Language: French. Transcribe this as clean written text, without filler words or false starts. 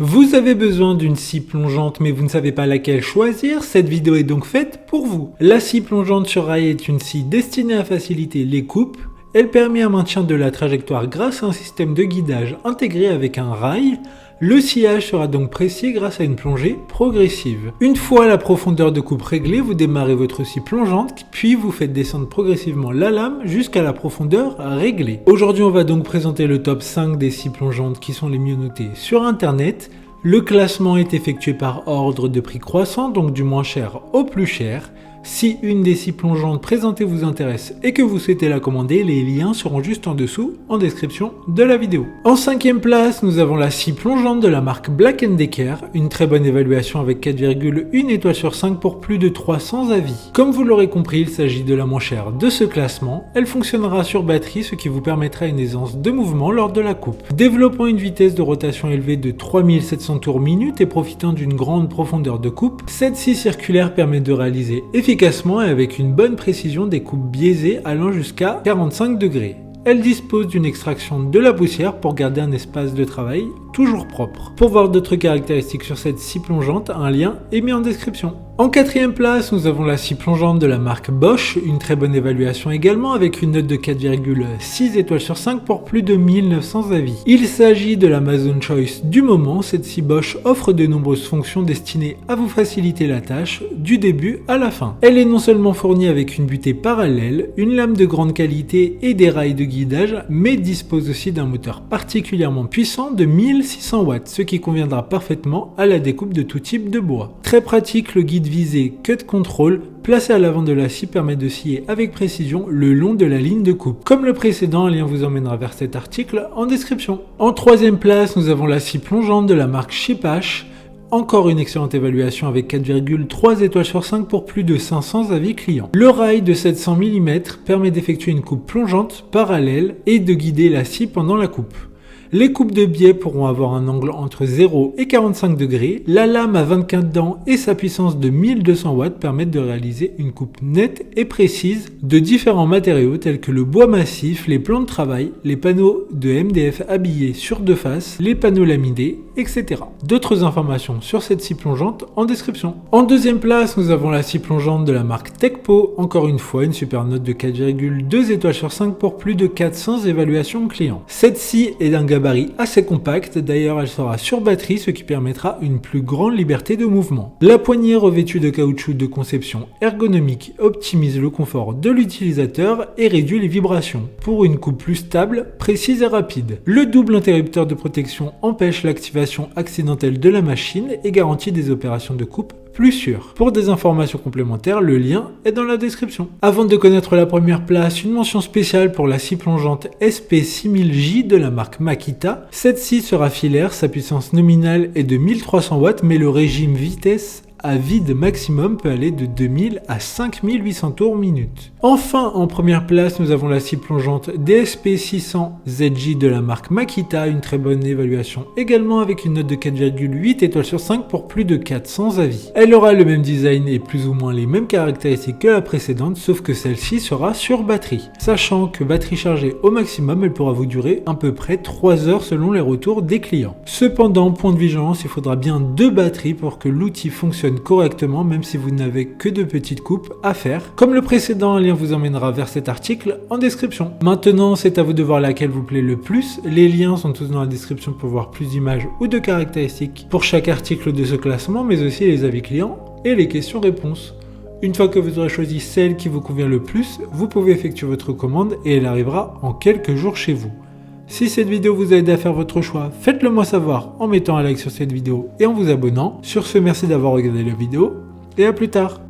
Vous avez besoin d'une scie plongeante mais vous ne savez pas laquelle choisir, cette vidéo est donc faite pour vous. La scie plongeante sur rail est une scie destinée à faciliter les coupes. Elle permet un maintien de la trajectoire grâce à un système de guidage intégré avec un rail. Le sciage sera donc précis grâce à une plongée progressive. Une fois la profondeur de coupe réglée, vous démarrez votre scie plongeante, puis vous faites descendre progressivement la lame jusqu'à la profondeur réglée. Aujourd'hui, on va donc présenter le top 5 des scies plongeantes qui sont les mieux notées sur internet. Le classement est effectué par ordre de prix croissant, donc du moins cher au plus cher. Si une des scies plongeantes présentées vous intéresse et que vous souhaitez la commander, les liens seront juste en dessous en description de la vidéo. En 5e place, nous avons la scie plongeante de la marque Black & Decker, une très bonne évaluation avec 4,1 étoiles sur 5 pour plus de 300 avis. Comme vous l'aurez compris, il s'agit de la moins chère de ce classement. Elle fonctionnera sur batterie, ce qui vous permettra une aisance de mouvement lors de la coupe. Développant une vitesse de rotation élevée de 3700 tours minute et profitant d'une grande profondeur de coupe, cette scie circulaire permet de réaliser efficacement et avec une bonne précision des coupes biaisées allant jusqu'à 45 degrés. Elle dispose d'une extraction de la poussière pour garder un espace de travail toujours propre. Pour voir d'autres caractéristiques sur cette scie plongeante, un lien est mis en description. En 4e place, nous avons la scie plongeante de la marque Bosch, une très bonne évaluation également avec une note de 4,6 étoiles sur 5 pour plus de 1900 avis. Il s'agit de l'Amazon Choice du moment. Cette scie Bosch offre de nombreuses fonctions destinées à vous faciliter la tâche du début à la fin. Elle est non seulement fournie avec une butée parallèle, une lame de grande qualité et des rails de guidage, mais dispose aussi d'un moteur particulièrement puissant de 1600 watts, ce qui conviendra parfaitement à la découpe de tout type de bois. Très pratique, le guide visé Cut Control placé à l'avant de la scie permet de scier avec précision le long de la ligne de coupe. Comme le précédent, un lien vous emmènera vers cet article en description. En 3e place, nous avons la scie plongeante de la marque Shipash. Encore une excellente évaluation avec 4,3 étoiles sur 5 pour plus de 500 avis clients. Le rail de 700 mm permet d'effectuer une coupe plongeante parallèle et de guider la scie pendant la coupe. Les coupes de biais pourront avoir un angle entre 0 et 45 degrés. La lame à 24 dents et sa puissance de 1200 watts permettent de réaliser une coupe nette et précise de différents matériaux tels que le bois massif, les plans de travail, les panneaux de MDF habillés sur deux faces, les panneaux laminés, etc. D'autres informations sur cette scie plongeante en description. En 2e place, nous avons la scie plongeante de la marque Tekpo. Encore une fois, une super note de 4,2 étoiles sur 5 pour plus de 400 évaluations clients. Cette scie est d'un gabarit assez compact, d'ailleurs elle sera sur batterie, ce qui permettra une plus grande liberté de mouvement. La poignée revêtue de caoutchouc de conception ergonomique optimise le confort de l'utilisateur et réduit les vibrations pour une coupe plus stable, précise et rapide. Le double interrupteur de protection empêche l'activation accidentelle de la machine et garantit des opérations de coupe plus sûr. Pour des informations complémentaires, le lien est dans la description. Avant de connaître la première place, une mention spéciale pour la scie plongeante SP6000J de la marque Makita. Cette scie sera filaire, sa puissance nominale est de 1300 watts, mais le régime vitesse à vide maximum peut aller de 2000 à 5800 tours minute. Enfin, en première place, nous avons la scie plongeante DSP600ZJ de la marque Makita, une très bonne évaluation également avec une note de 4,8 étoiles sur 5 pour plus de 400 avis. Elle aura le même design et plus ou moins les mêmes caractéristiques que la précédente, sauf que celle-ci sera sur batterie. Sachant que batterie chargée au maximum, elle pourra vous durer à peu près 3 heures selon les retours des clients. Cependant, point de vigilance, il faudra bien 2 batteries pour que l'outil fonctionne correctement, même si vous n'avez que de petites coupes à faire. Comme le précédent, un lien vous emmènera vers cet article en description. Maintenant, c'est à vous de voir laquelle vous plaît le plus. Les liens sont tous dans la description pour voir plus d'images ou de caractéristiques pour chaque article de ce classement, mais aussi les avis clients et les questions-réponses. Une fois que vous aurez choisi celle qui vous convient le plus, vous pouvez effectuer votre commande et elle arrivera en quelques jours chez vous. Si cette vidéo vous a aidé à faire votre choix, faites-le moi savoir en mettant un like sur cette vidéo et en vous abonnant. Sur ce, merci d'avoir regardé la vidéo et à plus tard.